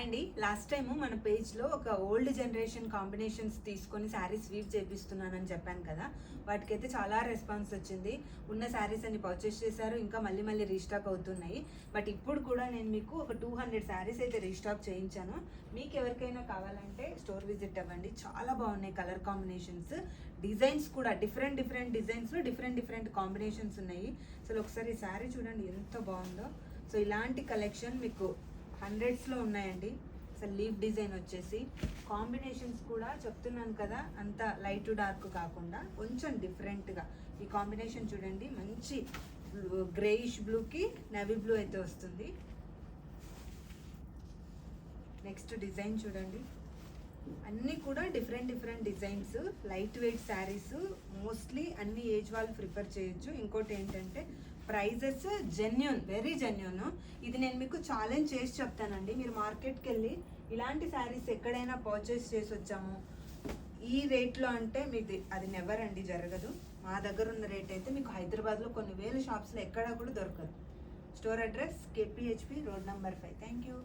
అండి, last time మన పేజ్లో ఒక ఓల్డ్ జనరేషన్ కాంబినేషన్స్ తీసుకొని శారీస్ వీవ్ చేపిస్తున్నానని చెప్పాను కదా. వాటికైతే చాలా రెస్పాన్స్ వచ్చింది. ఉన్న శారీస్ అన్ని పర్చేస్ చేశారు, ఇంకా మళ్ళీ మళ్ళీ రీస్టాక్ అవుతున్నాయి. బట్ ఇప్పుడు కూడా నేను మీకు ఒక 200 శారీస్ అయితే రీస్టాక్ చేయించాను. మీకు ఎవరికైనా కావాలంటే స్టోర్ విజిట్ అవ్వండి. చాలా బాగున్నాయి కలర్ కాంబినేషన్స్, డిజైన్స్ కూడా డిఫరెంట్ డిజైన్స్లో డిఫరెంట్ కాంబినేషన్స్ ఉన్నాయి. అసలు ఒకసారి ఈ శారీ చూడండి ఎంత బాగుందో. సో ఇలాంటి కలెక్షన్ మీకు హండ్రెడ్స్లో ఉన్నాయండి. అసలు లీఫ్ డిజైన్ వచ్చేసి కాంబినేషన్స్ కూడా చెప్తున్నాను కదా, అంత లైట్ డార్క్ కాకుండా కొంచెం డిఫరెంట్గా ఈ కాంబినేషన్ చూడండి. మంచి గ్రేయిష్ బ్లూకి నేవీ బ్లూ అయితే వస్తుంది. నెక్స్ట్ డిజైన్ చూడండి, అన్నీ కూడా different designs, light weight saris. Mostly అన్ని ఏజ్ వాళ్ళు ప్రిఫర్ చేయొచ్చు. ఇంకోటి ఏంటంటే ప్రైజెస్ జెన్యూన్, వెరీ జెన్యూన్. ఇది నేను మీకు ఛాలెంజ్ చేసి చెప్తానండి. మీరు మార్కెట్కి వెళ్ళి ఇలాంటి శారీస్ ఎక్కడైనా పర్చేస్ చేసి వచ్చాము ఈ రేట్లో అంటే మీకు అది నెవర్ అండి, జరగదు. మా దగ్గర ఉన్న రేట్ అయితే మీకు హైదరాబాద్లో కొన్ని వేల షాప్స్లో ఎక్కడా కూడా దొరకదు. Store address KPHP road number 5. Thank you.